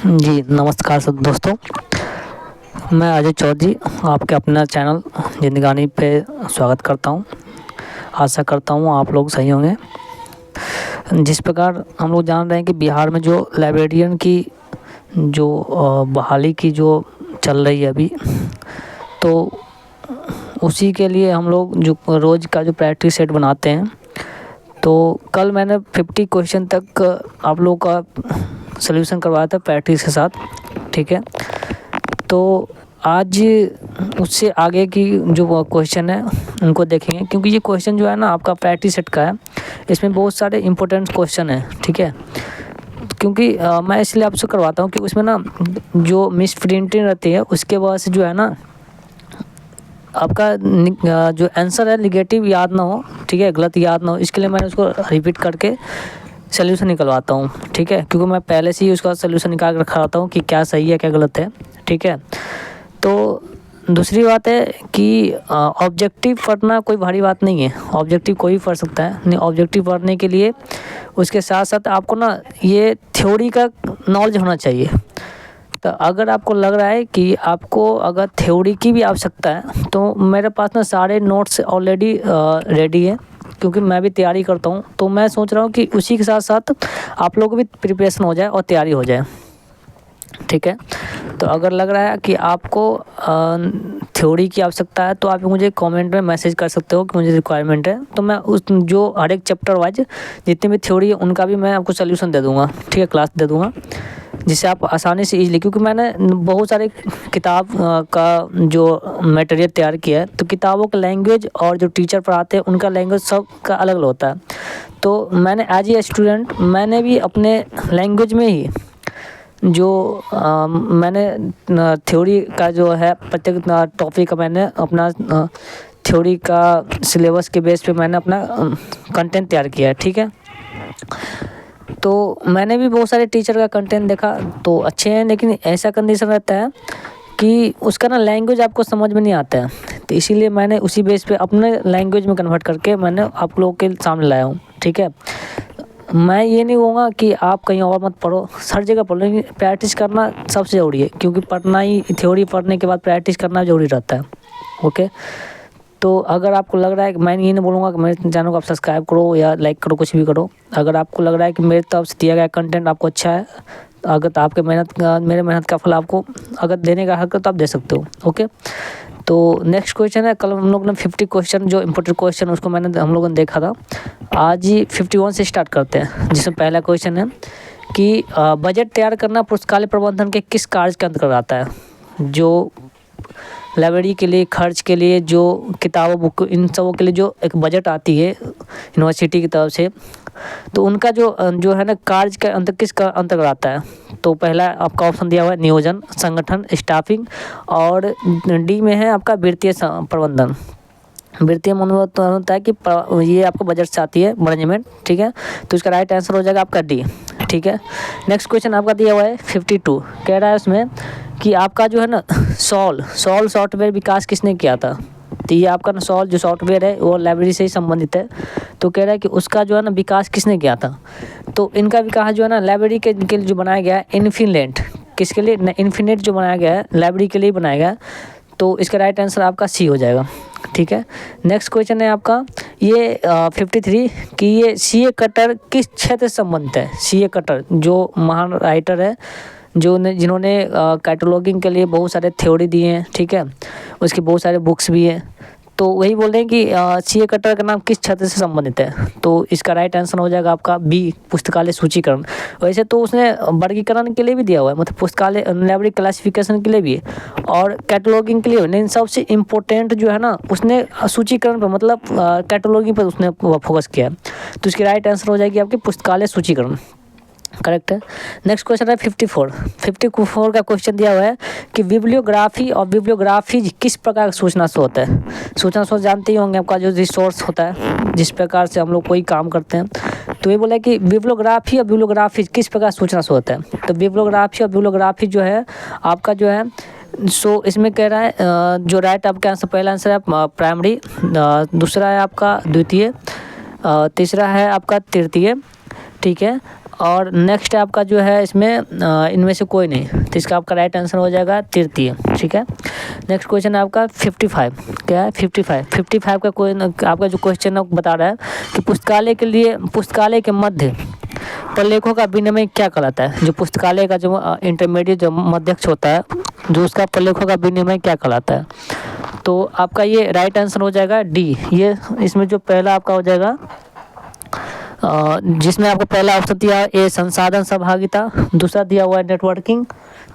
जी नमस्कार सब दोस्तों, मैं अजय चौधरी आपके अपना चैनल जिंदगानी पे स्वागत करता हूँ। आशा करता हूँ आप लोग सही होंगे। जिस प्रकार हम लोग जान रहे हैं कि बिहार में जो लाइब्रेरियन की जो बहाली की जो चल रही है अभी, तो उसी के लिए हम लोग जो रोज़ का जो प्रैक्टिस सेट बनाते हैं, तो कल मैंने 50 क्वेश्चन तक आप लोगों का सॉल्यूशन करवाया था प्रैक्टिस के साथ, ठीक है। तो आज उससे आगे की जो क्वेश्चन है उनको देखेंगे, क्योंकि ये क्वेश्चन जो है ना आपका प्रैक्टिस सेट का है। इसमें बहुत सारे इंपॉर्टेंट क्वेश्चन हैं, ठीक है। क्योंकि मैं इसलिए आपसे करवाता हूँ कि उसमें ना जो मिस प्रिंटिंग रहती है उसके वजह से जो है ना आपका जो आंसर है निगेटिव याद ना हो, ठीक है, गलत याद ना हो। इसके लिए मैंने उसको रिपीट करके सल्यूशन निकलवाता हूँ, ठीक है, क्योंकि मैं पहले से ही उसका सल्यूशन निकाल कर रखा रहता हूँ कि क्या सही है क्या गलत है, ठीक है। तो दूसरी बात है कि ऑब्जेक्टिव पढ़ना कोई भारी बात नहीं है, ऑब्जेक्टिव कोई भी पढ़ सकता है। नहीं, ऑब्जेक्टिव पढ़ने के लिए उसके साथ साथ आपको ना ये थ्योरी का नॉलेज होना चाहिए। तो अगर आपको लग रहा है कि आपको अगर थ्योरी की भी आवश्यकता है, तो मेरे पास ना सारे नोट्स ऑलरेडी रेडी है, क्योंकि मैं भी तैयारी करता हूँ। तो मैं सोच रहा हूँ कि उसी के साथ साथ आप लोगों की भी प्रिपरेशन हो जाए और तैयारी हो जाए, ठीक है। तो अगर लग रहा है कि आपको थ्योरी की आवश्यकता है, तो आप मुझे कमेंट में मैसेज कर सकते हो कि मुझे रिक्वायरमेंट है। तो मैं उस जो हर एक चैप्टर वाइज जितनी भी थ्योरी है उनका भी मैं आपको सॉल्यूशन दे दूँगा, ठीक है, क्लास दे दूँगा, जिससे आप आसानी से ईज़िली, क्योंकि मैंने बहुत सारे किताब का जो मटेरियल तैयार किया है, तो किताबों का लैंग्वेज और जो टीचर पढ़ाते हैं उनका लैंग्वेज सब का अलग अलग होता है। तो मैंने एज ए स्टूडेंट मैंने भी अपने लैंग्वेज में ही जो मैंने थ्योरी का जो है प्रत्येक टॉपिक का मैंने अपना थ्योरी का सिलेबस के बेस पे मैंने अपना कंटेंट तैयार किया है, ठीक है। तो मैंने भी बहुत सारे टीचर का कंटेंट देखा तो अच्छे हैं, लेकिन ऐसा कंडीशन रहता है कि उसका ना लैंग्वेज आपको समझ में नहीं आता है। तो इसीलिए मैंने उसी बेस पे अपने लैंग्वेज में कन्वर्ट करके मैंने आप लोगों के सामने लाया हूँ, ठीक है। मैं ये नहीं कहूँगा कि आप कहीं और मत पढ़ो, हर जगह पढ़ो, लेकिन प्रैक्टिस करना सबसे ज़रूरी है, क्योंकि पढ़ना ही थ्योरी पढ़ने के बाद प्रैक्टिस करना ज़रूरी रहता है, ओके। तो अगर आपको लग रहा है कि मैं ये नहीं बोलूँगा कि मेरे चैनल को आप सब्सक्राइब करो या लाइक करो, कुछ भी करो। अगर आपको लग रहा है कि मेरी तरफ से दिया गया कंटेंट आपको अच्छा है, अगर तो आपके मेरे मेहनत का फल आपको अगर देने का हक है तो आप दे सकते हो, ओके। तो नेक्स्ट क्वेश्चन है, कल हम लोग ने 50 क्वेश्चन जो इंपॉर्टेंट क्वेश्चन उसको हम लोगों ने देखा था। आज ही 51 से स्टार्ट करते हैं, जिसमें पहला क्वेश्चन है कि बजट तैयार करना पुस्तकालय प्रबंधन के किस कार्य के अंतर्गत आता है। जो लाइब्रेरी के लिए खर्च के लिए जो किताबों बुक इन सबों के लिए जो एक बजट आती है यूनिवर्सिटी की तरफ से, तो उनका जो है ना कार्य के किसका अंतर्गत आता है। तो पहला आपका ऑप्शन दिया हुआ है नियोजन, संगठन, स्टाफिंग, और डी में है आपका वित्तीय प्रबंधन। वित्तीय मनोबत होता है कि ये आपको बजट से आती है, मैनेजमेंट, ठीक है। तो इसका राइट आंसर हो जाएगा आपका डी, ठीक है। नेक्स्ट क्वेश्चन आपका दिया हुआ है 52, कह रहा है उसमें कि आपका जो है ना सॉल सॉफ्टवेयर विकास किसने किया था। तो ये आपका ना सॉल जो सॉफ्टवेयर है वो लाइब्रेरी से ही संबंधित है। तो कह रहा है कि उसका जो है ना विकास किसने किया था। तो इनका विकास जो है ना लाइब्रेरी के लिए जो बनाया गया है इन्फिनेट, किसके लिए, इन्फिनेट जो बनाया गया है लाइब्रेरी के लिए बनाया गया है। तो इसका राइट आंसर आपका सी हो जाएगा, ठीक है। नेक्स्ट क्वेश्चन है आपका ये 53 कि ये सीए कटर किस क्षेत्र से संबंधित है। सीए कटर जो महान राइटर है जिन्होंने कैटलॉगिंग के लिए बहुत सारे थ्योरी दिए हैं, ठीक है, उसके बहुत सारे बुक्स भी हैं। तो वही बोल रहे हैं कि सीए कटर का नाम किस क्षेत्र से संबंधित है। तो इसका राइट आंसर हो जाएगा आपका बी, पुस्तकालय सूचीकरण। वैसे तो उसने वर्गीकरण के लिए भी दिया हुआ है, मतलब पुस्तकालय लाइब्रेरी क्लासिफिकेशन के लिए भी है और कैटलॉगिंग के लिए, लेकिन सबसे इम्पोर्टेंट जो है ना उसने सूचीकरण पर मतलब कैटलॉगिंग पर उसने फोकस किया है। तो इसकी राइट आंसर हो जाएगी आपकी पुस्तकालय सूचीकरण, करेक्ट है। नेक्स्ट क्वेश्चन है 54 का क्वेश्चन दिया हुआ है कि बिब्लियोग्राफी और बिब्लियोग्राफी किस प्रकार का सूचना स्रोत है। सूचना स्रोत जानते ही होंगे, आपका जो रिसोर्स होता है जिस प्रकार से हम लोग कोई काम करते हैं। तो ये बोला कि बिब्लियोग्राफी और बिब्लियोग्राफी किस प्रकार सूचना स्रोत है। तो बिब्लियोग्राफी और बिब्लियोग्राफी जो है आपका जो है इसमें कह रहा है जो राइट आपका आंसर, पहला आंसर है प्राइमरी, दूसरा है आपका द्वितीय, तीसरा है आपका तृतीय, ठीक है, और नेक्स्ट आपका जो है इसमें इनमें से कोई नहीं, तो इसका आपका राइट आंसर हो जाएगा तृतीय। ठीक है, नेक्स्ट क्वेश्चन है आपका 55। क्या है 55 का कोई आपका जो क्वेश्चन है बता रहा है कि पुस्तकालय के मध्य प्रलेखों का विनिमय क्या कहलाता है। जो पुस्तकालय का जो इंटरमीडिएट जो मध्यस्थ होता है, जो उसका प्रलेखों का विनिमय क्या कहलाता है। तो आपका ये राइट आंसर हो जाएगा डी। ये इसमें जो पहला आपका हो जाएगा जिसमें आपको पहला ऑप्शन दिया ए संसाधन सहभागिता, दूसरा दिया हुआ है नेटवर्किंग,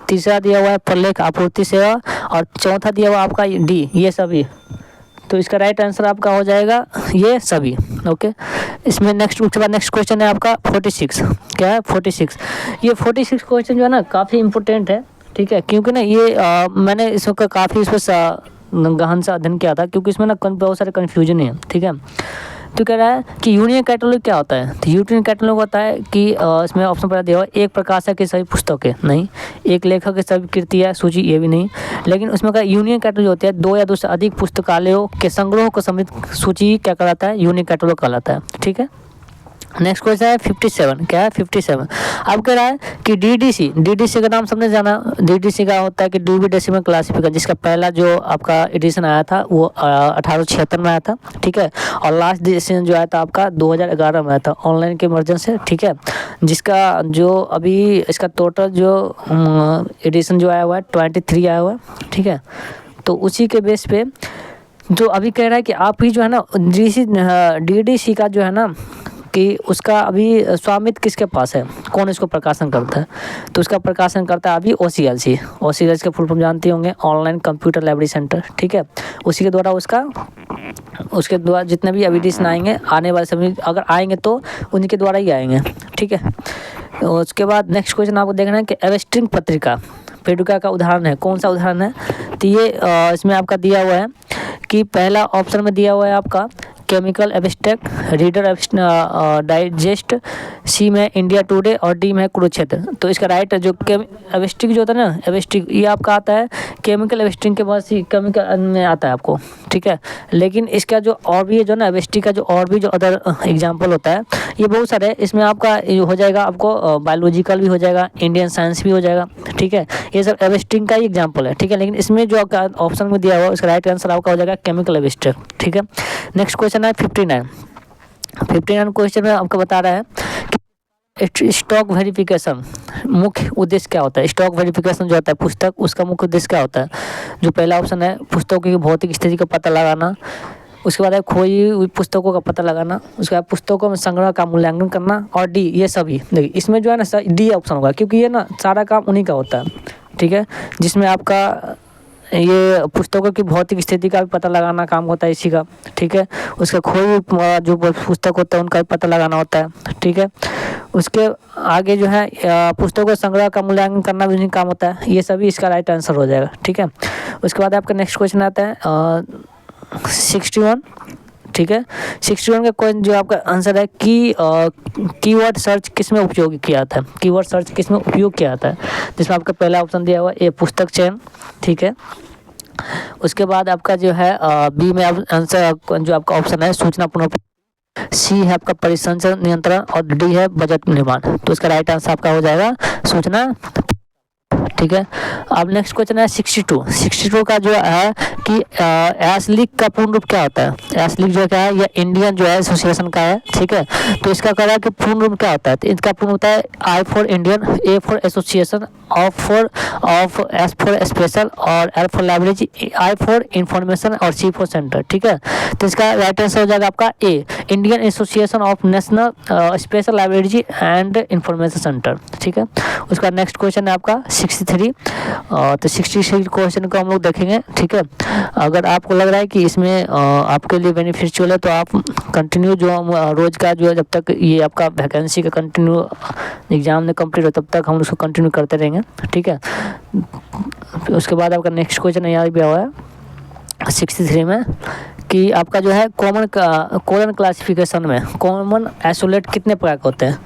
तीसरा दिया हुआ है प्रलेख आपूर्ति सेवा और चौथा दिया हुआ आपका डी ये सभी। तो इसका राइट आंसर आपका हो जाएगा ये सभी। ओके, इसमें उसके बाद नेक्स्ट क्वेश्चन है आपका 46। क्या है 46। ये 46 क्वेश्चन जो है ना काफ़ी इंपॉर्टेंट है। ठीक है, क्योंकि ना ये मैंने इसका काफ़ी इस पर गहन से अध्ययन किया था, क्योंकि इसमें ना बहुत सारे कन्फ्यूजन है। ठीक है, तो कह रहा है कि यूनियन कैटलॉग क्या होता है। तो यूनियन कैटलॉग होता है कि इसमें ऑप्शन पर दिया हुआ एक प्रकाशक की सभी पुस्तकें नहीं, एक लेखक की सभी कृतियाँ सूची ये भी नहीं, लेकिन उसमें का यूनियन कैटलॉग होता है दो या दो से अधिक पुस्तकालयों के संग्रहों को सम्मिलित सूची क्या कहलाता है, यूनियन कैटलॉग कहलाता है। ठीक है, नेक्स्ट क्वेश्चन है 57। क्या है 57। अब कह रहा है कि डीडीसी का नाम सबने जाना। डीडीसी का होता है कि डीबी डेसिमल क्लासिफिकेशन, जिसका पहला जो आपका एडिशन आया था वो 1876 में आया था। ठीक है, और लास्ट एडिशन जो आया था आपका 2011 में आया था ऑनलाइन के वर्जन से। ठीक है, जिसका जो अभी इसका टोटल जो एडिशन जो आया हुआ है 23 आया हुआ है। ठीक है, तो उसी के बेस पे जो अभी कह रहा है कि आप ही जो है ना डीडीसी का जो है ना कि उसका अभी स्वामित्व किसके पास है, कौन इसको प्रकाशन करता है। तो उसका प्रकाशन करता है अभी OCLC के फुल फॉर्म जानते होंगे, ऑनलाइन कंप्यूटर लाइब्रेरी सेंटर। ठीक है, उसी के द्वारा उसके द्वारा जितने भी एडिशन आएंगे आने वाले समय अगर आएंगे तो उनके द्वारा ही आएंगे। ठीक है, उसके बाद नेक्स्ट क्वेश्चन आपको देखना है कि एवेस्ट्रिंग पत्रिका पेडुका का उदाहरण है। कौन सा उदाहरण है, तो ये इसमें आपका दिया हुआ है कि पहला ऑप्शन में दिया हुआ है आपका केमिकल एब्स्ट्रैक्ट, रीडर डाइजेस्ट, सी में इंडिया टुडे और डी में कुरुक्षेत्र। तो इसका राइट जो एब्स्ट्रिक जो होता है ना, एब्स्ट्रिक ये आपका आता है केमिकल एब्स्ट्रिक के बाद ही केमिकल में आता है आपको। ठीक है, लेकिन इसका जो और भी है जो ना एब्स्ट्रिक का जो और भी जो अदर एग्जाम्पल होता है ये बहुत सारे, इसमें आपका हो जाएगा आपको बायोलॉजिकल भी हो जाएगा, इंडियन साइंस भी हो जाएगा। ठीक है, ये सब एब्स्ट्रिक का ही एग्जाम्पल है। ठीक है, लेकिन इसमें जो ऑप्शन में दिया हुआ उसका राइट आंसर आपका हो जाएगा केमिकल एब्स्ट्रैक्ट। ठीक है, नेक्स्ट क्वेश्चन है 59 क्वेश्चन में आपको बता रहा है कि स्टॉक वेरिफिकेशन मुख्य उद्देश्य क्या होता है। स्टॉक वेरिफिकेशन जो होता है पुस्तक, उसका मुख्य उद्देश्य क्या होता है। जो पहला ऑप्शन है पुस्तकों की भौतिक स्थिति का पता लगाना, उसके बाद है खोई हुई पुस्तकों का पता लगाना, उसके बाद पुस्तकों में संग्रह का मूल्यांकन करना और डी ये सभी। देखिए इसमें जो है ना डी ऑप्शन होगा, क्योंकि ये ना सारा काम उन्हीं का होता है। ठीक है, जिसमें आपका ये पुस्तकों की भौतिक स्थिति का भी पता लगाना काम होता है इसी का। ठीक है, उसका खोई जो पुस्तक होता है उनका भी पता लगाना होता है। ठीक है, उसके आगे जो है पुस्तकों के संग्रह का मूल्यांकन करना भी उन्हीं काम होता है। ये सभी इसका राइट आंसर हो जाएगा। ठीक है, उसके बाद आपका नेक्स्ट क्वेश्चन आता है 61। ठीक है, 61 का क्वेश्चन जो आपका आंसर है कि कीवर्ड सर्च किस में उपयोग किया जाता है। कीवर्ड सर्च किस में उपयोग किया जाता है, जिसमें आपका पहला ऑप्शन दिया हुआ है पुस्तक चयन। ठीक है, उसके बाद आपका जो है बी में आंसर जो आपका ऑप्शन है सूचना पुनः, सी है आपका परिसंचरण नियंत्रण और डी है बजट निर्माण। तो इसका राइट आंसर आपका हो जाएगा सूचना। ठीक है, अब नेक्स्ट क्वेश्चन है 62 का जो है कि एसलीग का पूर्ण रूप क्या होता है। एसलीग जो क्या है ये इंडियन जो है एसोसिएशन का है। ठीक है, तो इसका कह रहा है कि पूर्ण रूप क्या होता है। तो इसका पूर्ण होता है I for Indian, A for association, S for special और L for library, I for information और सी फॉर सेंटर। ठीक है, तो इसका राइट आंसर हो जाएगा आपका A Indian association of national special library and information centre. ठीक है, उसका नेक्स्ट क्वेश्चन है आपका 63। तो 63 क्वेश्चन को हम लोग देखेंगे। ठीक है, अगर आपको लग रहा है कि इसमें आपके लिए बेनिफिशियल है तो आप कंटिन्यू जो हम रोज का जो है जब तक ये आपका वैकेंसी का कंटिन्यू एग्जाम में कंप्लीट हो तब तक हम उसको कंटिन्यू करते रहेंगे। ठीक है, उसके बाद आपका नेक्स्ट क्वेश्चन यहाँ भी हुआ है 63 में कि आपका जो है कॉमन क्लासिफिकेशन में कॉमन आइसोलेट कितने प्रकार के होते हैं।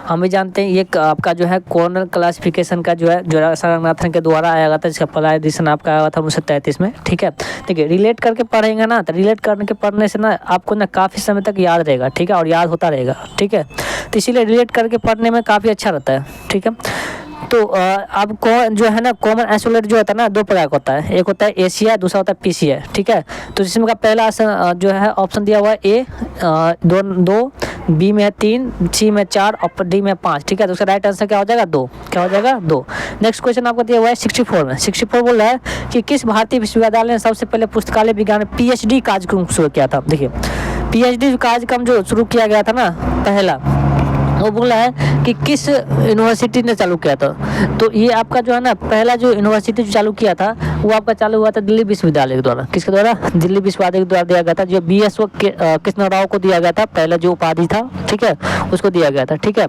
हम भी जानते हैं ये आपका जो है कॉमन क्लासिफिकेशन का जो है जोरासार रंगनाथन के द्वारा आया गया था, जिसका पहला एडिशन आपका आया था 1933 में। ठीक है, देखिए रिलेट करके पढ़ेंगे ना, तो रिलेट करके पढ़ने से ना आपको ना काफ़ी समय तक याद रहेगा। ठीक है, और याद होता रहेगा। ठीक है, तो इसीलिए रिलेट करके पढ़ने में काफ़ी अच्छा रहता है। ठीक है, तो आपको जो है ना कॉमन आइसोलेट जो होता है ना दो प्रकार का होता है, एक होता है एशिया, दूसरा होता है पीसीए। ठीक है, तो जिसमें का पहला जो है ऑप्शन दिया हुआ है ए, दो, बी में है 3, सी में 4 और डी में 5। ठीक है, तो उसका राइट आंसर क्या हो जाएगा 2। क्या हो जाएगा 2। नेक्स्ट क्वेश्चन आपको दिया हुआ है 64 में। 64 बोल रहा है कि किस भारतीय विश्वविद्यालय ने सबसे पहले पुस्तकालय विज्ञान में पीएचडी कार्यक्रम शुरू किया था। देखिए पीएचडी कार्यक्रम जो शुरू किया गया था ना पहला, वो बोला है कि किस यूनिवर्सिटी ने चालू किया था। तो ये आपका जो है ना पहला जो यूनिवर्सिटी जो चालू किया था वो आपका चालू हुआ था दिल्ली विश्वविद्यालय के द्वारा। किसके द्वारा? दिल्ली विश्वविद्यालय के द्वारा दिया गया था, जो BSO कृष्ण राव को दिया गया था, पहला जो उपाधि था। ठीक है, उसको दिया गया था। ठीक है,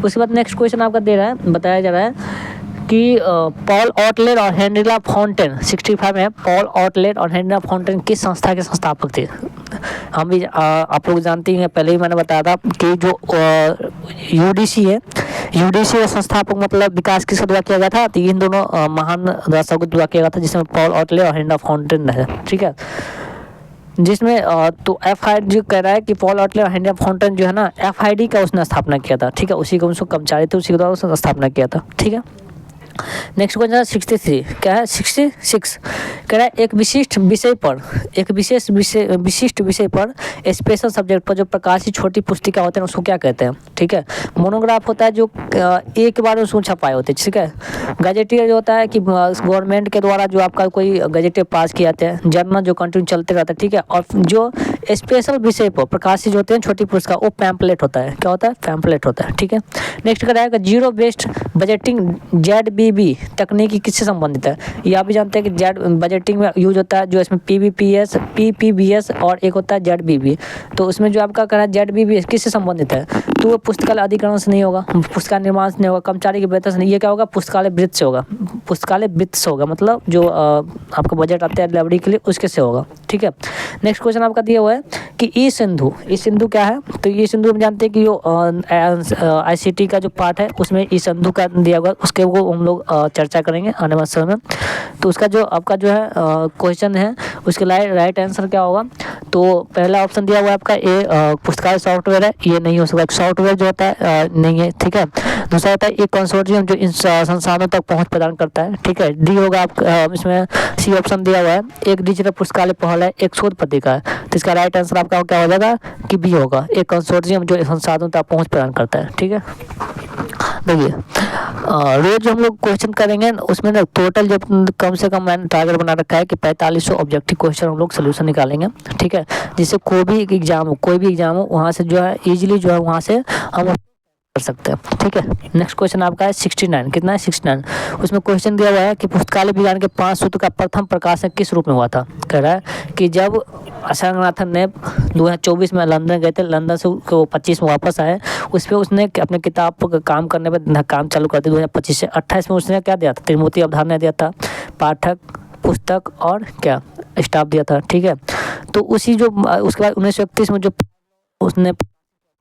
उसके बाद नेक्स्ट क्वेश्चन आपका दे रहा है, बताया जा रहा है कि पॉल ऑटलेट और हेनरिला फाउंटेन 65 में पॉल ऑटलेट और हेनरिला फाउंटेन किस संस्था के संस्थापक थे। हम भी आप लोग जानते हैं, पहले ही मैंने बताया था कि जो UDC है, UDC का संस्थापक मतलब विकास किसके द्वारा किया गया था, तो इन दोनों महान दर्शकों के द्वारा किया गया था, जिसमें पॉल ऑटले और हेनरिला फाउंटेन है। ठीक है, जिसमें तो FID जो कह रहा है कि पॉल ऑटले और हेनरिला फाउंटेन जो है ना FID का उसने स्थापना किया था। ठीक है, उसी को कर्मचारी थे, उसी के द्वारा उसने स्थापना किया था। ठीक है, नेक्स्ट क्वेश्चन 63 क्या है 66 कह रहा है एक विशिष्ट विषय पर, एक विशिष्ट विषय पर स्पेशल सब्जेक्ट पर जो प्रकाशित छोटी पुस्तिका होते हैं उसको क्या कहते हैं। ठीक है, मोनोग्राफ होता है जो एक बार उसको छपाए होते हैं। ठीक है, गजेटियर जो होता है कि गवर्नमेंट के द्वारा जो आपका कोई गजेटियर पास किए जाते हैं, जर्नल जो कंटिन्यू चलते रहता है। ठीक है, और जो स्पेशल विषय पर प्रकाशित होते हैं छोटी पुस्तिका वो पैम्पलेट होता है। क्या होता है? पैम्पलेट होता है। ठीक है, नेक्स्ट कराएगा जीरो बेस्ड बजटिंग ZBB तकनीकी किससे संबंधित है। ये आप भी जानते हैं कि जेड बजटिंग में यूज होता है, जो इसमें PPBS और एक होता है ZBB। तो उसमें जो आपका कह रहा है ZBB किससे संबंधित है, तो वो पुस्तकालय अधिग्रहण से नहीं होगा, पुस्तकालय निर्माण से नहीं होगा, कर्मचारी के वेतन से नहीं, ये क्या होगा पुस्तकालय वित्त से होगा। पुस्तकालय वित्त से होगा मतलब जो आपका बजट आता है लाइब्रेरी के लिए उसके से होगा। ठीक है, नेक्स्ट क्वेश्चन आपका दिया हुआ है कि ई सिंधु क्या है। तो ई सिंधु हम जानते हैं कि जो ICT का जो पार्ट है उसमें ई सिंधु का दिया हुआ, उसके वो हम लोग चर्चा करेंगे आने वाले समय में। तो उसका जो आपका जो है क्वेश्चन है उसके राइट आंसर क्या होगा, तो पहला ऑप्शन दिया हुआ है आपका ए पुस्तकालय सॉफ्टवेयर है, ये नहीं हो सकता, सॉफ्टवेयर जो होता है नहीं है। ठीक है, दूसरा होता है एक कंसोर्टियम जो इन संसाधनों तक पहुंच प्रदान करता है। ठीक है, डी होगा आप इसमें सी ऑप्शन दिया हुआ है एक डिजिटल पुस्तकालय पहल है, एक शोध पत्रिका है। तो इसका राइट आंसर आपका क्या हो जाएगा कि बी होगा एक कंसोर्टियम जो संसाधनों तक पहुंच प्रदान करता है। ठीक है, देखिए रोज हम लोग क्वेश्चन करेंगे उसमें ना टोटल जब कम से कम मैंने टारगेट बना रखा है कि 4500 ऑब्जेक्टिव क्वेश्चन हम लोग सोल्यूशन निकालेंगे। ठीक है, जिससे कोई भी एग्जाम हो वहाँ से जो है इजीली जो है वहाँ से हम कर सकते हैं। ठीक है, नेक्स्ट क्वेश्चन आपका है 69 कितना है 69। उसमें क्वेश्चन दिया हुआ है कि पुस्तकालय विज्ञान के 5 सूत्र का प्रथम प्रकाशन किस रूप में हुआ था। कह रहा है कि जब आचार्य रंगनाथन ने 2024 में लंदन गए थे, लंदन से वो 25 में वापस आए, उस पर उसने अपने किताब पर काम करने पर काम चालू कर दिया। 2025 से 28 में उसने क्या दिया था, त्रिमूर्ति अवधारणा दिया था, पाठक पुस्तक और क्या स्टाफ दिया था। ठीक है, तो उसी जो उसके बाद 1931 में जो उसने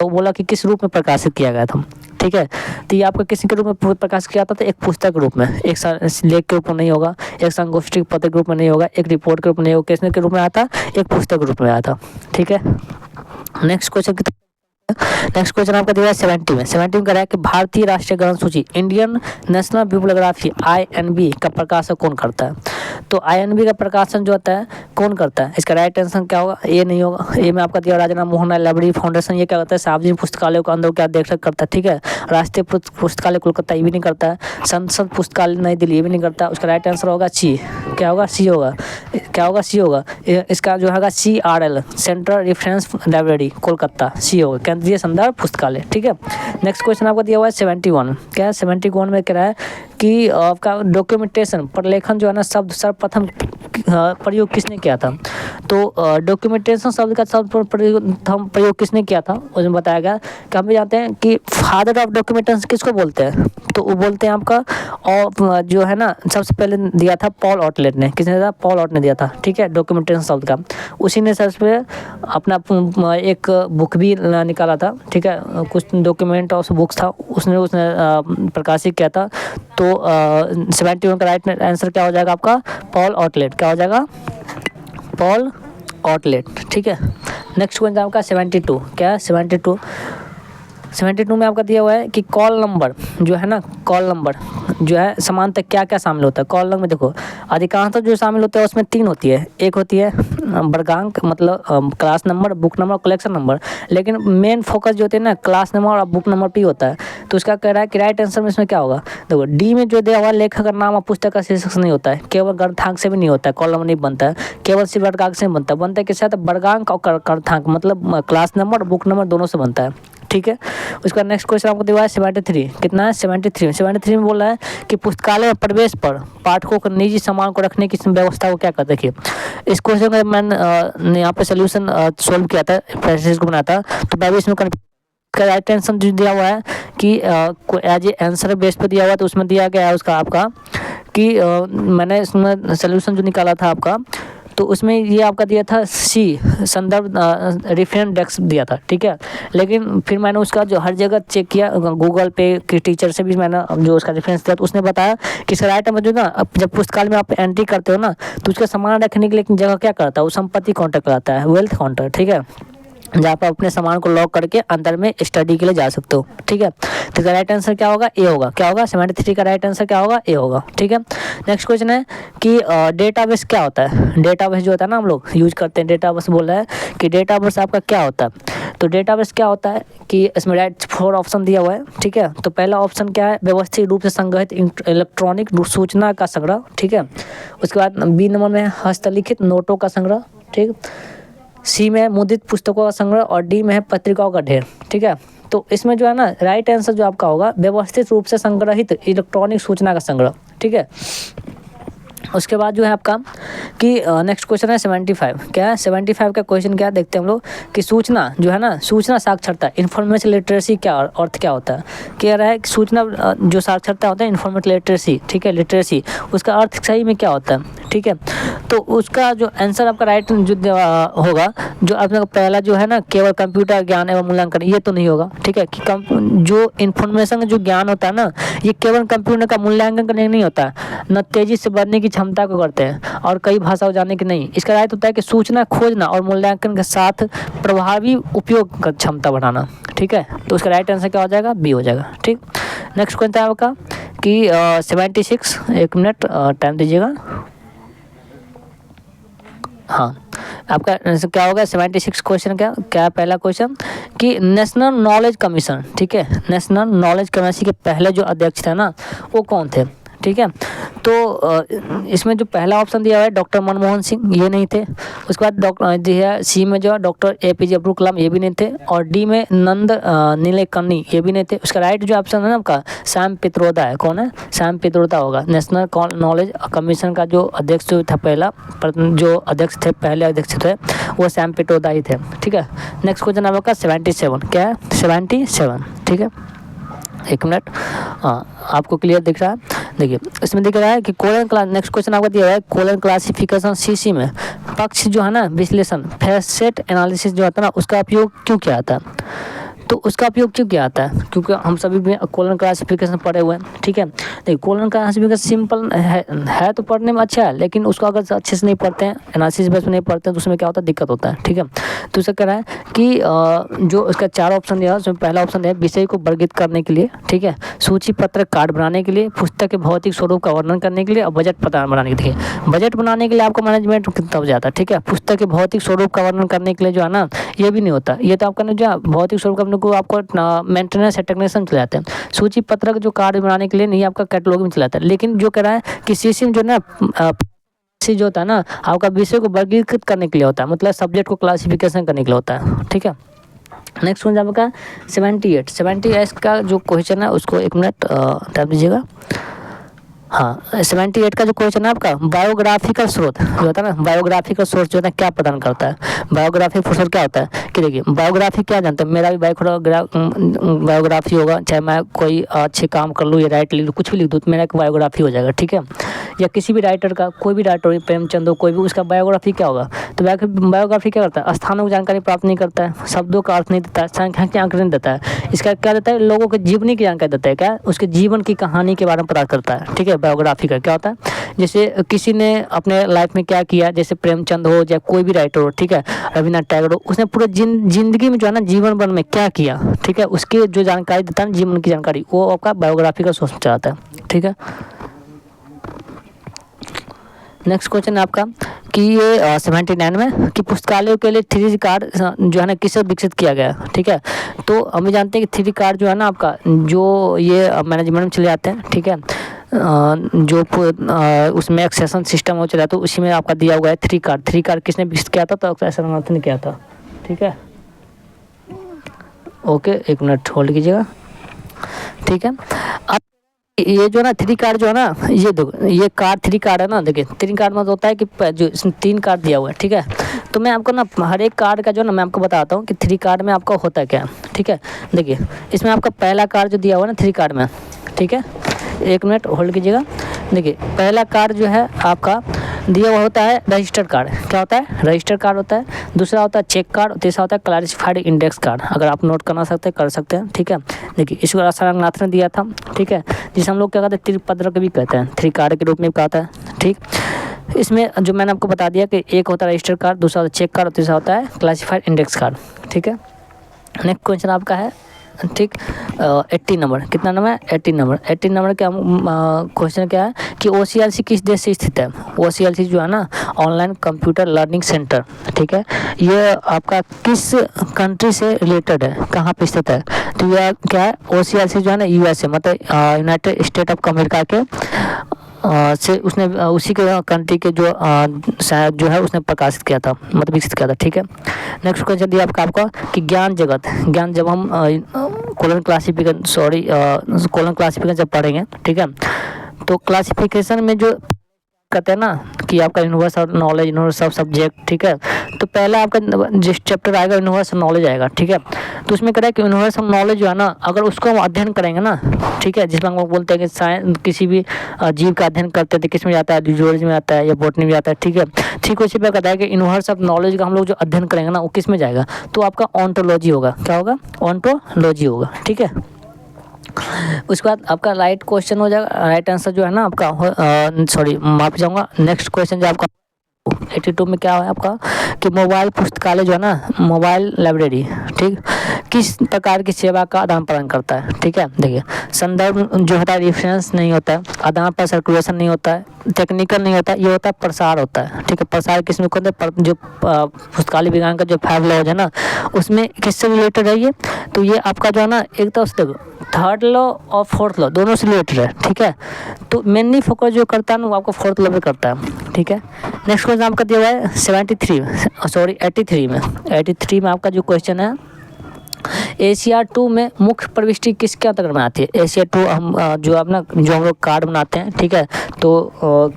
तो बोला कि किस रूप में प्रकाशित किया गया था। ठीक है, तो ये आपका किसी के रूप में प्रकाशित किया था, तो एक पुस्तक के रूप में, एक लेख के रूप में नहीं होगा, एक संगोष्ठी पत्र के रूप में नहीं होगा, एक रिपोर्ट के रूप में नहीं होगा, किसने के रूप में आया था, एक पुस्तक के रूप में आया था। ठीक है, नेक्स्ट क्वेश्चन आपका दिया है 70 में कह रहा है कि भारतीय राष्ट्रीय ग्रंथ सूची इंडियन नेशनल बिब्लियोग्राफी INB का प्रकाशन कौन करता है। तो INB का प्रकाशन जो होता है कौन करता है, इसका राइट आंसर क्या होगा, ये नहीं होगा, ये में आपका दिया राजा मोहन राय लाइब्रेरी फाउंडेशन, ये क्या करता है सार्वजनिक पुस्तकालयों के अंदर क्या देख रेख करता है। ठीक है, राष्ट्रीय पुस्तकालय कोलकाता ये भी नहीं करता है, संसद पुस्तकालय नई दिल्ली ये भी नहीं करता। उसका राइट आंसर होगा सी, क्या होगा सी होगा, क्या होगा सी होगा, इसका जो होगा CRL central reference library Kolkata, C होगा केंद्रीय संदर्भ पुस्तकालय। ठीक है, नेक्स्ट क्वेश्चन आपका दिया हुआ है 71 क्या है 71 में कह रहा है कि आपका डॉक्यूमेंटेशन प्रलेखन जो है ना शब्द सर्वप्रथम प्रयोग किसने किया था। तो डॉक्यूमेंटेशन शब्द का सर्वप्रथम प्रयोग किसने किया था उसमें बताया गया कि हम भी जानते हैं कि फादर ऑफ डॉक्यूमेंटेशन किसको बोलते हैं, तो वो बोलते हैं आपका और जो है ना सबसे पहले दिया था पॉल ऑटलेट ने। किसने दिया था? पॉल ऑट ने दिया था, ठीक है, डॉक्यूमेंटेशन शब्द का। उसी ने सबसे पहले अपना एक बुक भी निकाला था, ठीक है, कुछ डॉक्यूमेंट और बुक्स था, उसने प्रकाशित किया था। तो 71 का राइट आंसर क्या हो जाएगा आपका? पॉल ऑटलेट। क्या हो जाएगा? पॉल ऑटलेट, ठीक है। नेक्स्ट क्वेश्चन आपका 72। क्या है? 72 में आपका दिया हुआ है कि कॉल नंबर जो है ना, कॉल नंबर जो है समानतः क्या क्या शामिल होता है? कॉल नंबर में देखो अधिकांशतः जो शामिल होता है उसमें 3 होती है। एक होती है वर्गांक, मतलब class number, book number, collection number. लेकिन मेन फोकस जो होती है ना क्लास नंबर और बुक नंबर पे होता है। तो उसका कह रहा है कि राइट आंसर में इसमें क्या होगा? देखो डी में जो दिया हुआ लेखक का नाम और पुस्तक का शीर्षक नहीं होता है, केवल गणितांक से भी नहीं होता है, कॉल नंबर नहीं बनता है, केवल सिर्फ वर्गांक से बनता है। बनता है किससे? वर्गांक और गणितांक, मतलब क्लास नंबर बुक नंबर दोनों से बनता है, ठीक है। उसका नेक्स्ट क्वेश्चन आपको दिया है 73। कितना है? 73 में बोल रहा है कि पुस्तकालय में प्रवेश पर पाठकों को निजी सामान को रखने की व्यवस्था को क्या कहते हैं? देखिए इस क्वेश्चन का मैंने यहाँ पे सोल्यूशन सोल्व किया था, पैसेज को बनाया था। तो मैं भी इसमें का राइट आंसर जो दिया हुआ है कि एज ए आंसर बेस पे दिया हुआ है, तो उसमें दिया गया है उसका आपका कि मैंने इसमें सोल्यूशन जो निकाला था आपका, तो उसमें ये आपका दिया था सी संदर्भ रेफरेंस डेस्क दिया था, ठीक है। लेकिन फिर मैंने उसका जो हर जगह चेक किया, गूगल पे के टीचर से भी मैंने जो उसका रेफरेंस दिया, तो उसने बताया कि इसका राइट नंबर जो ना, जब पुस्तकालय में आप एंट्री करते हो ना, तो उसका सामान रखने के लिए एक जगह क्या करता है? वो संपत्ति काउंटर कराता है, वेल्थ काउंटर, ठीक है, जहाँ पर अपने सामान को लॉक करके अंदर में स्टडी के लिए जा सकते हो, ठीक है। तो इसका राइट आंसर क्या होगा? ए होगा। क्या होगा? 73 का राइट आंसर क्या होगा? ए होगा, ठीक है। नेक्स्ट क्वेश्चन है कि डेटाबेस क्या होता है? डेटाबेस जो होता है ना हम लोग यूज करते हैं, डेटाबेस बोल रहा है कि डेटाबेस आपका क्या होता है? तो डेटाबेस क्या होता है कि इसमें राइट 4 ऑप्शन दिया हुआ है, ठीक है। तो पहला ऑप्शन क्या है? व्यवस्थित रूप से संग्रहित इलेक्ट्रॉनिक सूचना का संग्रह, ठीक है। उसके बाद बी नंबर में हस्तलिखित नोटों का संग्रह, ठीक। सी में मुद्रित पुस्तकों का संग्रह और डी में है पत्रिकाओं का ढेर, ठीक है। तो इसमें जो है ना राइट आंसर जो आपका होगा व्यवस्थित रूप से संग्रहित इलेक्ट्रॉनिक सूचना का संग्रह, ठीक है। उसके बाद जो है आपका कि नेक्स्ट क्वेश्चन है 75। क्या है? 75 का क्वेश्चन क्या देखते हैं हम लोग कि सूचना जो है ना, सूचना साक्षरता, इन्फॉर्मेशन लिटरेसी क्या अर्थ क्या होता है? कह रहा है कि सूचना जो साक्षरता होता है इन्फॉर्मेशन लिटरेसी, ठीक है, लिटरेसी, उसका अर्थ सही में क्या होता है, ठीक है। तो उसका जो आंसर आपका राइट जो होगा, जो आपका पहला जो है ना केवल कंप्यूटर ज्ञान एवं मूल्यांकन, ये तो नहीं होगा, ठीक है, कि जो इन्फॉर्मेशन जो ज्ञान होता है ना, ये केवल कंप्यूटर का मूल्यांकन करने नहीं होता है, न तेजी से बढ़ने की क्षमता को करते हैं और कई भाषाओं जानने की नहीं। इसका राइट होता है कि सूचना खोजना और मूल्यांकन के साथ प्रभावी उपयोग का क्षमता बढ़ाना, ठीक है। तो उसका राइट आंसर क्या हो जाएगा? बी हो जाएगा, ठीक। नेक्स्ट क्वेश्चन है आपका कि 76, 1 मिनट टाइम दीजिएगा। हाँ, आपका क्या होगा? 76 क्वेश्चन क्या पहला क्वेश्चन कि नेशनल नॉलेज कमीशन, ठीक है, नेशनल नॉलेज कमीशन के पहले जो अध्यक्ष थे ना वो कौन थे, ठीक है। तो इसमें जो पहला ऑप्शन दिया हुआ है डॉक्टर मनमोहन सिंह, ये नहीं थे। उसके बाद डॉक्टर जो है सी में जो है डॉक्टर APJ अब्दुल कलाम, ये भी नहीं थे। और डी में नंद नीलेकणी, ये भी नहीं थे। उसका राइट जो ऑप्शन है ना आपका सैम पित्रोदा है। कौन है? सैम पित्रोदा होगा। नेशनल नॉलेज कमीशन का जो अध्यक्ष जो था पहला, जो अध्यक्ष थे, पहले अध्यक्ष थे, वो सैम पित्रोदा ही थे, ठीक है। नेक्स्ट क्वेश्चन आपका 77। क्या है? 77, ठीक है। 1 मिनट, हाँ आपको क्लियर दिख रहा है? देखिए इसमें दिख रहा है कि कोलन क्लास, नेक्स्ट क्वेश्चन आपको दिया है कोलन क्लासिफिकेशन CC में पक्ष जो है ना विश्लेषण, फेसेट एनालिसिस जो आता है ना, उसका उपयोग क्यों किया जाता है? तो उसका उपयोग क्यों किया जाता है? क्योंकि हम सभी भी कोलन क्लासिफिकेशन पढ़े हुए हैं, ठीक है। देखिए कोलन क्लासिफिकेशन सिंपल है तो पढ़ने में अच्छा है, लेकिन उसको अगर अच्छे से नहीं पढ़ते हैं, एनालिसिस बेस में नहीं पढ़ते हैं, तो उसमें क्या होता है? दिक्कत होता है, ठीक है। तो उसे कह रहा है कि जो उसका 4 ऑप्शन दिया है उसमें पहला ऑप्शन है विषय को वर्गीकृत करने के लिए, ठीक है, सूची पत्रक कार्ड बनाने के लिए, पुस्तक के भौतिक स्वरूप का वर्णन करने के लिए और बजट पता बनाने के लिए। बजट बनाने के लिए आपको मैनेजमेंट तब जाता है, ठीक है। पुस्तक के भौतिक स्वरूप का वर्णन करने के लिए जो है ना, ये भी नहीं होता। ये तो आपका ना जो भौतिक स्वरूप का को आपको मेंटेनेंस है, टेक्नीशियन चले जाते हैं। सूची पत्रक जो कार्ड बनाने के लिए नहीं, आपका कैटलॉग में चलाता है। लेकिन जो कह रहा है कि सीसी जो ना जो होता है ना आपका विषय को वर्गीकृत करने के लिए होता है, मतलब सब्जेक्ट को क्लासिफिकेशन करने के लिए होता है, ठीक है। नेक्स्ट क्वेश्चन आपका 78 का जो क्वेश्चन है उसको 1 मिनट टाइम दीजिएगा। हाँ 78 का जो क्वेश्चन है आपका, बायोग्राफिकल स्रोत जो होता है ना, बायोग्राफिकल सोर्स जो होता है क्या प्रदान करता है, बायोग्राफिकल सोर्स क्या होता है कि देखिए बायोग्राफी क्या जानते हैं, मेरा भी बायोग्राफी होगा, चाहे मैं कोई अच्छे काम कर लूँ या राइट लिख लूँ, कुछ भी लिख दूँ तो मेरा एक बायोग्राफी हो जाएगा, ठीक है। या किसी भी राइटर का, कोई भी राइटर हो, प्रेमचंद हो, कोई भी, उसका बायोग्राफी क्या होगा, तो बायोग्राफी क्या करता है, स्थानों की जानकारी प्राप्त नहीं करता है, शब्दों का अर्थ नहीं देता है, संख्या के आंकड़े नहीं देता है, इसका क्या देता है, लोगों के जीवनी की जानकारी देता है, क्या उसके जीवन की कहानी के बारे में पता करता है, ठीक है। बायोग्राफी का क्या होता है, जैसे किसी ने अपने लाइफ में क्या किया, जैसे प्रेमचंद हो या कोई भी राइटर हो, ठीक है, रविन्द्रनाथ टैगोर हो, उसने पूरे जिंदगी में जो है ना, जीवन वन में क्या किया, ठीक है, उसकी जो जानकारी देता है जीवन की जानकारी, वो आपका बायोग्राफी का सोर्स चलाता है, ठीक है। नेक्स्ट क्वेश्चन है आपका कि ये 79 में कि पुस्तकालयों के लिए 3D कार्ड जो है ना किससे विकसित किया गया, ठीक है। तो हम जानते हैं कि 3D कार्ड जो है ना आपका, जो ये मैनेजमेंट में चले जाते हैं, ठीक है, जो उसमें एक सेशन सिस्टम हो चला, तो उसी में आपका दिया हुआ है 3 कार्ड। 3 कार्ड किसने विकसित किया था, तो एस रंगनाथन ने किया था, ठीक है। ओके, एक मिनट होल्ड कीजिएगा, ठीक है। अब ये जो ना 3 कार्ड जो है ना, ये देखो, ये कार्ड 3 कार्ड है ना, देखिए 3 कार्ड मतलब होता है कि जो इसमें 3 कार्ड दिया हुआ है, ठीक है। तो मैं आपको ना हर एक कार्ड का जो ना मैं आपको बताता हूँ कि 3 कार्ड में आपका होता है क्या, ठीक है। देखिए इसमें आपका पहला कार्ड जो दिया हुआ है ना 3 कार्ड में, ठीक है, एक मिनट होल्ड कीजिएगा। देखिए पहला कार्ड जो है आपका दिया हुआ होता है रजिस्टर्ड कार्ड, क्या होता है, रजिस्टर्ड कार्ड होता है। दूसरा होता है चेक कार्ड, और तीसरा होता है क्लासिफाइड इंडेक्स कार्ड। अगर आप नोट करना सकते हैं कर सकते हैं, ठीक है। देखिए इसको एस रंगनाथन ने दिया था, ठीक है, जिसे हम लोग क्या कहते हैं, त्रिपत्रक भी कहते हैं, 3 कार्ड के रूप में कहता है, ठीक। इसमें जो मैंने आपको बता दिया कि एक होता है रजिस्टर्ड कार्ड, दूसरा होता है चेक कार्ड, और तीसरा होता है क्लासिफाइड इंडेक्स कार्ड, ठीक है। नेक्स्ट क्वेश्चन आपका है, ठीक, 80 नंबर, कितना नंबर है, 80 नंबर। 80 नंबर का क्वेश्चन क्या है कि OCLC किस देश से स्थित है। OCLC जो है ना, ऑनलाइन कंप्यूटर लर्निंग सेंटर, ठीक है, ये आपका किस कंट्री से रिलेटेड है, कहाँ पे स्थित है, तो यह क्या है, OCLC जो है ना USA मतलब यूनाइटेड स्टेट ऑफ अमेरिका के से उसने उसी के कंट्री के जो है उसने प्रकाशित किया था, मतलब विकसित किया था, ठीक है। नेक्स्ट क्वेश्चन दिया आपका कि ज्ञान जगत, ज्ञान जब हम कोलन क्लासिफिकेशन जब पढ़ेंगे, ठीक है, तो क्लासिफिकेशन में जो कहते हैं ना कि आपका यूनिवर्सल नॉलेज, यूनिवर्सल सब्जेक्ट, ठीक है, तो पहला आपका जिस चैप्टर आएगा यूनिवर्सल नॉलेज आएगा, ठीक है। तो उसमें कह रहा है कि यूनिवर्सल नॉलेज जो है ना, अगर उसको हम अध्ययन करेंगे ना, ठीक है, जिसमें हम लोग बोलते हैं कि साइंस किसी भी जीव का अध्ययन करते थे, किस में जाता है, जूलॉजी में आता है या बॉटनी में जाता है, ठीक है। ठीक उसी पर कहता है कि यूनिवर्सल नॉलेज का हम लोग जो अध्ययन करेंगे ना, वो किस में जाएगा, तो आपका ऑन्टोलॉजी होगा, क्या होगा, ऑन्टोलॉजी होगा, ठीक है। उसके बाद आपका राइट क्वेश्चन हो जाएगा, राइट आंसर जो है ना आपका, सॉरी माफी चाहूँगा, नेक्स्ट क्वेश्चन जो आपका 82 में क्या है आपका कि मोबाइल पुस्तकालय जो है ना, मोबाइल लाइब्रेरी, ठीक, किस प्रकार की सेवा का आदान प्रदान करता है, ठीक है। देखिए संदर्भ जो होता है, रेफरेंस नहीं होता है, आदान पर सर्कुलेशन नहीं होता है, टेक्निकल नहीं होता है, ये होता है प्रसार होता है, ठीक है। प्रसार किसमें होता है, जो पुस्तकालय विज्ञान का जो 5 लॉज है ना, उसमें किससे रिलेटेड है ये, तो ये आपका जो है ना, एक तो देखो 3rd लॉ और 4th लॉ दोनों से रिलेटेड है, ठीक है। तो मेनली फोकस जो करता है ना, वो आपको 4th लॉ पे करता है, ठीक है। नेक्स्ट क्वेश्चन आपका दिया हुआ है 83 में 83 में आपका जो क्वेश्चन है, एशिया 2 में मुख्य प्रविष्टि किसके अंतर्गत में आती है। एशिया 2 हम जो हम लोग कार्ड बनाते हैं, ठीक है, तो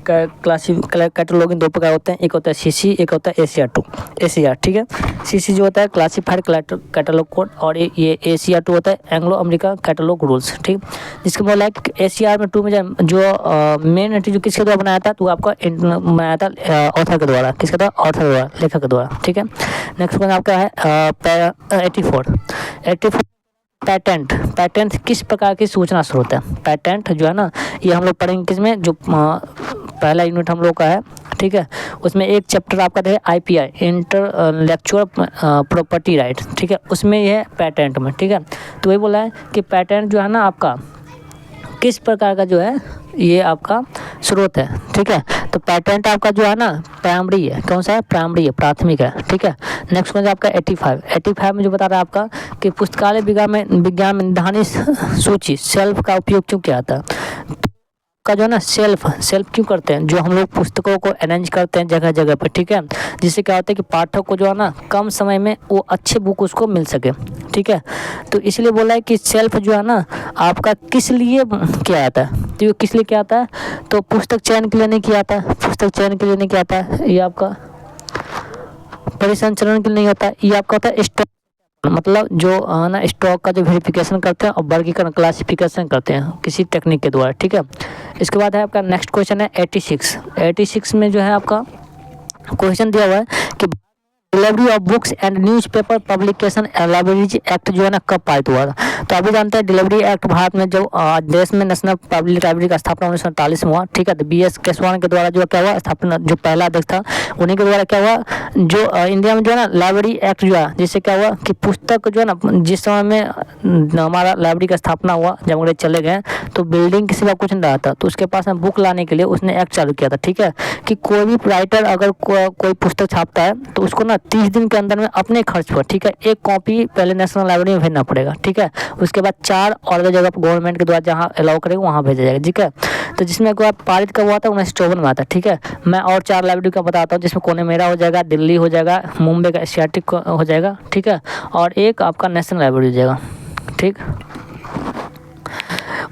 कैटलॉगिंग 2 प्रकार होते हैं, एक होता है CC, एक होता है एशिया 2, एशिया, ठीक है। CC जो होता है क्लासिफाइड कैटलॉग कोड, और ये एशिया 2 होता है एंग्लो अमेरिका कैटलॉग रूल्स, ठीक। जिसके बोला है कि एशिया में 2 में जो मेन एंट्री जो किसके द्वारा बनाया था, तो आपका बनाया था ऑथर के द्वारा, किसके द्वारा, ऑथर के द्वारा, लेखक के द्वारा, ठीक है। नेक्स्ट क्वेश्चन आपका है 84 पैटेंट किस प्रकार की सूचना स्रोत है। पैटेंट जो है ना, ये हम लोग पढ़ेंगे किसमें, जो पहला यूनिट हम लोग का है, ठीक है, उसमें एक चैप्टर आपका है IPI इंटेलेक्चुअल प्रॉपर्टी राइट, ठीक है, उसमें ये है पैटेंट में, ठीक है। तो वही बोला है कि पैटेंट जो है ना आपका किस प्रकार का जो है, ये आपका स्रोत है, ठीक है। तो पैटेंट आपका जो है ना प्राइमरी है, कौन सा है, प्राइमरी है, प्राथमिक है, ठीक है। नेक्स्ट क्वेश्चन आपका 85 में जो बता रहा है आपका कि पुस्तकालय विज्ञान में निधानी सूची सेल्फ का उपयोग क्यों किया था। का जो है ना सेल्फ क्यों करते हैं, जो हम लोग पुस्तकों को अरेंज करते हैं जगह जगह पर, ठीक है, जिससे क्या होता है कि पाठक को जो है ना कम समय में वो अच्छे बुक उसको मिल सके, ठीक है। तो इसलिए बोला है कि सेल्फ जो है ना आपका किस लिए किया जाता है, तो ये किस लिए किया जाता है, तो पुस्तक चयन के लिए नहीं किया था, पुस्तक चयन के लिए नहीं किया था, ये आपका परिसंचरण के लिए नहीं होता, ये आपका होता है स्टॉक, मतलब जो ना स्टॉक का जो वेरिफिकेशन करते हैं और वर्गीकरण क्लासिफिकेशन करते हैं किसी टेक्निक के द्वारा, ठीक है। इसके बाद है आपका नेक्स्ट क्वेश्चन है 86 में जो है आपका क्वेश्चन दिया हुआ है कि delivery of books and newspaper publication libraries act जो है ना कब पारित हुआ था। तो अभी जानते हैं डिलीवरी एक्ट भारत में जो देश में नेशनल पब्लिक लाइब्रेरी का स्थापना 1948 में हुआ, ठीक है। तो BS केशवान के द्वारा जो क्या हुआ स्थापना, जो पहला अध्यक्ष था उन्हीं के द्वारा क्या हुआ, जो इंडिया में जो है ना लाइब्रेरी एक्ट जो है, जिससे क्या हुआ कि पुस्तक जो है ना, जिस समय में हमारा लाइब्रेरी का स्थापना हुआ जब अंग्रेज चले गए तो बिल्डिंग के सिवा कुछ नहीं रहा था, तो उसके पास में बुक लाने के लिए उसने एक्ट चालू किया था, ठीक है। कि कोई भी राइटर अगर कोई पुस्तक छापता है तो उसको ना 30 दिन के अंदर में अपने खर्च पर, ठीक है, एक कॉपी पहले नेशनल लाइब्रेरी में भेजना पड़ेगा, ठीक है। उसके बाद 4 और जगह पर गवर्नमेंट के द्वारा जहाँ अलाउ करेगा वहाँ भेजा जाएगा, ठीक है। तो जिसमें को पारित कब हुआ था 1954 में आता, ठीक है। मैं और 4 लाइब्रेरी का बताता हूँ, जिसमें कोने मेरा हो जाएगा, दिल्ली हो जाएगा, मुंबई का एशियाटिक हो जाएगा, ठीक है, और एक आपका नेशनल लाइब्रेरी हो जाएगा, ठीक।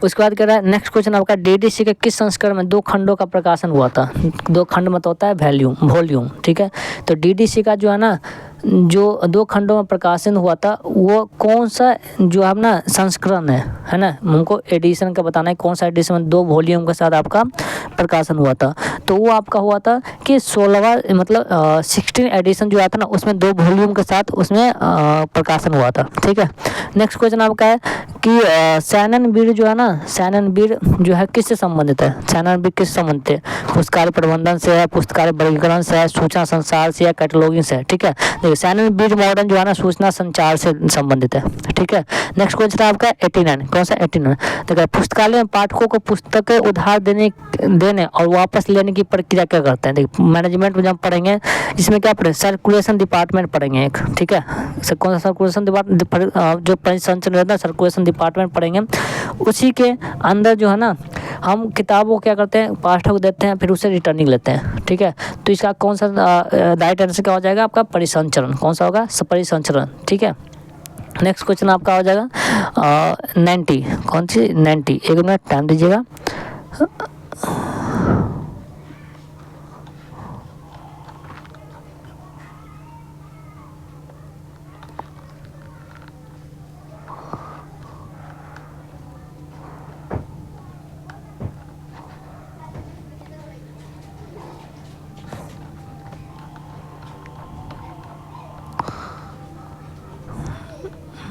उसके बाद कह रहा है नेक्स्ट क्वेश्चन आपका DDC के किस संस्करण में 2 खंडों का प्रकाशन हुआ था। 2 खंड मतलब होता है वॉल्यूम, ठीक है। तो DDC का जो है ना, जो 2 खंडों में प्रकाशन हुआ था वो कौन सा जो है ना संस्करण है ना, हमको एडिशन का बताना है कौन सा एडिशन में 2 वॉल्यूम के साथ आपका प्रकाशन हुआ था। तो वो आपका हुआ था कि 16वां मतलब 16 एडिशन जो आया था ना, उसमें 2 वॉल्यूम के साथ उसमें प्रकाशन हुआ था, ठीक है। नेक्स्ट क्वेश्चन आपका है कि सैनन बीर जो है ना, सैनन बीर जो है किससे संबंधित है, सैनन बीर किससे संबंधित है, पुस्तकालय प्रबंधन से है, पुस्तकालय वर्गीकरण से है, सूचना संसार से या कैटलॉगिंग से है, ठीक है। देखिए सैनन बीर मॉडर्न जो है ना सूचना संचार से संबंधित है, ठीक है। नेक्स्ट क्वेश्चन है आपका 89, कौन सा 89, देखिए पुस्तकालय में पाठकों को पुस्तकें उधार देने और वापस लेने की प्रक्रिया क्या करते हैं। देखिए मैनेजमेंट में जब पढ़ेंगे इसमें क्या पढ़ेंगे, सर्कुलेशन डिपार्टमेंट पढ़ेंगे एक, ठीक है। कौन सा सर्कुलेशन डिपार्टमेंट, जो परिसंचरण रहता है सर्कुलेशन डिपार्टमेंट पढ़ेंगे। उसी के अंदर जो है ना हम किताबों क्या करते हैं, पाठक को देते हैं, फिर उसे रिटर्निंग लेते हैं, ठीक है। तो इसका कौन सा राइट आंसर क्या हो जाएगा आपका, परिसंचरण, कौन सा होगा, परिसंचरण, ठीक है। नेक्स्ट क्वेश्चन आपका हो जाएगा 90, कौन सी 90, 1 मिनट टाइम दीजिएगा।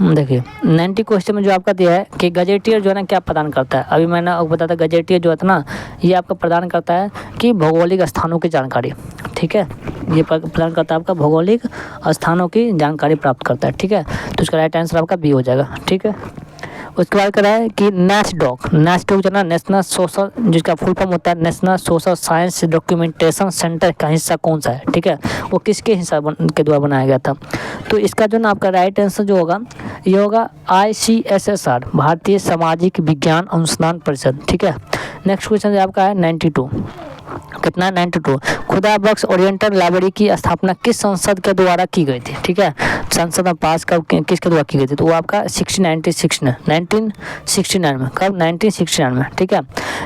देखिए 90 क्वेश्चन में जो आपका दिया है कि गजेटियर जो है ना क्या प्रदान करता है। अभी मैंने आपको बताया था गजेटियर जो है ना ये आपका प्रदान करता है कि भौगोलिक स्थानों की जानकारी, ठीक है। ये प्रदान करता है आपका भौगोलिक स्थानों की जानकारी प्राप्त करता है, ठीक है। तो इसका राइट आंसर आपका बी हो जाएगा, ठीक है। उसके बाद कह रहा है कि नेस्डॉक जो है ना नेशनल सोशल, जिसका फुल फॉर्म होता है national social science documentation centre का हिस्सा कौन सा है, ठीक है। वो किसके हिस्सा के द्वारा बनाया गया था। तो इसका जो ना आपका राइट आंसर जो होगा ये होगा ICSSR, भारतीय सामाजिक विज्ञान अनुसंधान परिषद, ठीक है। नेक्स्ट क्वेश्चन आपका है 92, कितना 92, खुदा बख्श ओरिएंटल लाइब्रेरी की स्थापना किस संसद के द्वारा की गई थी, ठीक है। संसद में पास कब किसके द्वारा की गई थी, तो वो आपका 1969 में, कब 1969 में, ठीक है।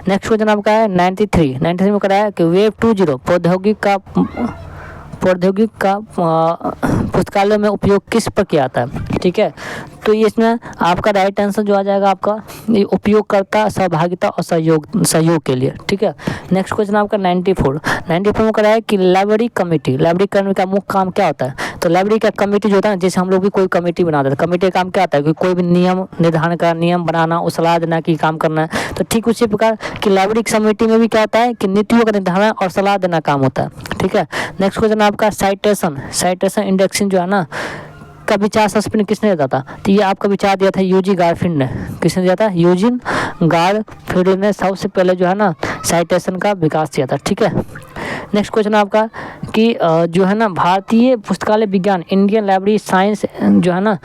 नेक्स्ट क्वेश्चन आपका है 93 में कराया कि वेब 2.0 प्रौद्योगिक का पुस्तकालय में उपयोग किस पर किया जाता है, ठीक है। तो ये इसमें आपका राइट आंसर जो आ जाएगा आपका ये उपयोगकर्ता सहभागिता और सहयोग के लिए, ठीक है। नेक्स्ट क्वेश्चन आपका 94 में कराया कि लाइब्रेरी कमेटी का मुख्य काम क्या होता है। तो लाइब्रेरी का कमेटी जो होता है ना, जैसे हम लोग भी कोई कमेटी बनाते हैं, कमेटी का काम क्या होता है कि कोई भी नियम निर्धारण का नियम बनाना और सलाह देना कि काम करना है। तो ठीक उसी प्रकार कि लाइब्रेरी कमेटी में भी क्या होता है कि नीतियों का निर्धारण और सलाह देना काम होता है, ठीक है। नेक्स्ट क्वेश्चन आपका साइटेशन इंडेक्सिंग जो है ना का विचार सस्पेंड किसने दिया था। तो ये आपका विचार दिया था यूजी गारफील्ड ने, किसने दिया था, यूजिन गारफील्ड ने सबसे पहले जो है ना साइटेशन का विकास किया था, ठीक है। नेक्स्ट क्वेश्चन आपका कि जो है ना भारतीय पुस्तकालय विज्ञान इंडियन लाइब्रेरी साइंस जो है ना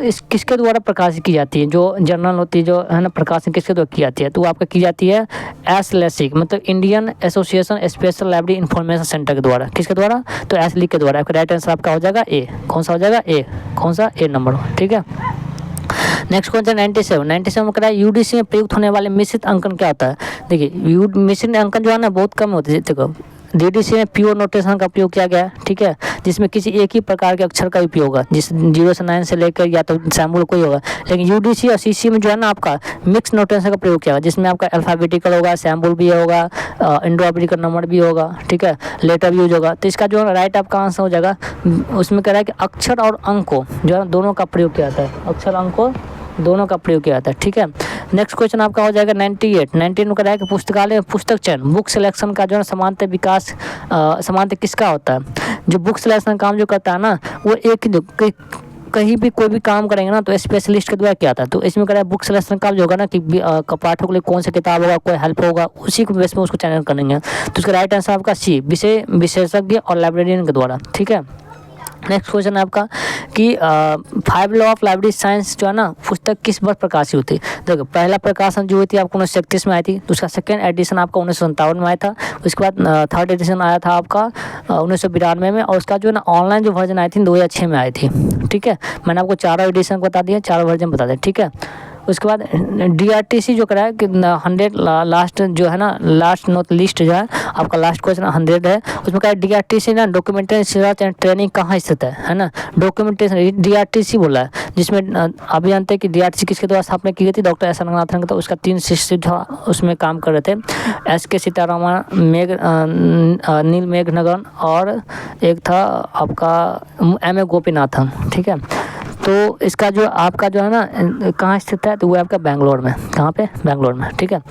इस किसके द्वारा प्रकाशित की जाती है, जो जर्नल होती है जो है ना प्रकाशन किसके द्वारा की जाती है। तो वो आपका की जाती है एसलेसिक मतलब Indian association special library information centre के द्वारा, किसके द्वारा, तो एसलिक के द्वारा। आपका राइट आंसर आपका हो जाएगा ए, कौन सा हो जाएगा, ए, कौन सा, ए नंबर, ठीक है। नेक्स्ट क्वेश्चन 97 में कह रहा है यूडीसी में प्रयुक्त होने वाले मिश्रित अंकन क्या होता है। देखिए मिश्रित अंकन जो है ना बहुत कम होते हैं। देखो डीडीसी में प्योर नोटेशन का उपयोग किया गया है, ठीक है, जिसमें किसी एक ही प्रकार के अक्षर का उपयोग होगा, जिस 0 से 9 से लेकर या तो सैम्बल कोई होगा। लेकिन यूडीसी और सीसी में जो है ना आपका मिक्स नोटेशन का प्रयोग किया होगा, जिसमें आपका अल्फ़ाबेटिकल होगा, सैम्बल भी होगा, इंडो अफ्रीकन नंबर भी होगा, ठीक है, लेटर भी यूज होगा। तो इसका जो है राइट आपका आंसर हो जाएगा। उसमें कह रहा है कि अक्षर और अंकों जो है दोनों का प्रयोग किया जाता है, अक्षर अंकों दोनों का प्रयोग किया जाता है, ठीक है। नेक्स्ट क्वेश्चन आपका हो जाएगा 98 में कह रहा है कि पुस्तकालय पुस्तक चयन बुक सिलेक्शन का जो है समानता विकास समानता किसका होता है। जो बुक सिलेक्शन काम जो करता है ना वो कहीं भी कोई भी काम करेंगे ना तो स्पेशलिस्ट के द्वारा किया आता है। तो इसमें कह रहा है बुक सिलेक्शन का जो होगा ना कि पाठकों के लिए कौन सा किताब होगा, कोई हेल्प होगा, उसी के बेस में उसको चयन करेंगे। तो इसका राइट आंसर आपका सी विशेषज्ञ और लाइब्रेरियन के द्वारा, ठीक है। नेक्स्ट क्वेश्चन है आपका कि 5 लॉ ऑफ लाइब्रेरी साइंस जो है ना पुस्तक किस वर्ष प्रकाशित हुई थी। देखो पहला प्रकाशन जो हुई थी आपको 1931 में आई थी। तो उसका सेकेंड एडिशन आपका 1957 में आया था। उसके बाद थर्ड एडिशन आया था आपका 1992 में, और उसका जो है ना ऑनलाइन जो वर्जन आई थी 2006 में आई थी, ठीक है। मैंने आपको चारों एडिशन बता दिया, चारों वर्जन बता दिए, ठीक है। उसके बाद डीआरटीसी जो कराया कि 100 लास्ट जो है ना लास्ट नोट लिस्ट जो है आपका लास्ट क्वेश्चन 100 है। उसमें कहा डीआरटीसी ना डॉक्यूमेंटेशन रिसर्च एंड ट्रेनिंग कहाँ स्थित है ना। डॉक्यूमेंटेशन डीआरटीसी बोला है, जिसमें आप जानते हैं कि डीआरटीसी किसके द्वारा स्थापना की गई थी, डॉक्टर एस रंगनाथन। तो उसका 3 शिष्य उसमें काम कर रहे थे, SK सीतारामन, नील मेघनगन और एक था आपका MA गोपीनाथन, ठीक है। तो इसका जो आपका जो है ना कहाँ स्थित है तो वो आपका बेंगलोर में। कहाँ पे? बेंगलोर में, ठीक है।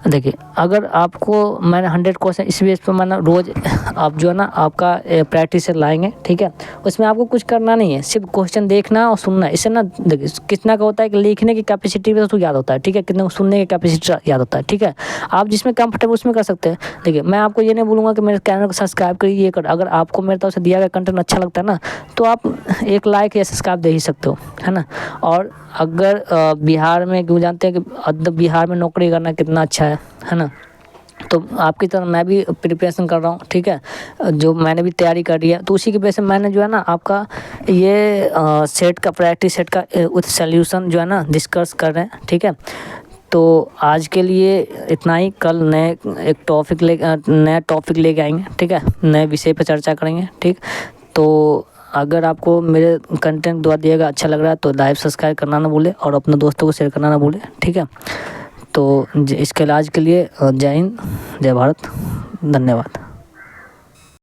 देखिए अगर आपको मैंने 100 क्वेश्चन इस बेस पर मैंने रोज़ आप जो है ना आपका प्रैक्टिस से लाएंगे, ठीक है। उसमें आपको कुछ करना नहीं है, सिर्फ क्वेश्चन देखना और सुनना। इससे ना देखिए कितना का होता है कि लिखने की कैपेसिटी पे तो याद होता है, ठीक है, कितना सुनने की कैपेसिटी याद होता है, ठीक है। आप जिसमें कंफर्टेबल उसमें कर सकते हैं। देखिए मैं आपको ये नहीं बोलूँगा कि मेरे चैनल को सब्सक्राइब करिए, ये कर। अगर आपको मेरे तरफ से दिया गया कंटेंट अच्छा लगता है ना तो आप एक लाइक या सब्सक्राइब दे ही सकते हो, है ना। और अगर बिहार में क्यों जानते हैं कि बिहार में नौकरी करना कितना अच्छा है ना। तो आपकी तरह मैं भी प्रिपरेशन कर रहा हूँ, ठीक है, जो मैंने भी तैयारी कर रही है। तो उसी की वजह से मैंने जो है ना आपका ये सेट का प्रैक्टिस सेट का सोल्यूशन जो है ना डिस्कस कर रहे हैं, ठीक है। तो आज के लिए इतना ही। कल नया टॉपिक लेके आएंगे, ठीक है, नए विषय पर चर्चा करेंगे, ठीक। तो अगर आपको मेरे कंटेंट द्वारा दिएगा अच्छा लग रहा है तो लाइक सब्सक्राइब करना ना भूले और अपने दोस्तों को शेयर करना ना भूले, ठीक है। तो इसके इलाज के लिए जय हिंद, जय भारत, धन्यवाद।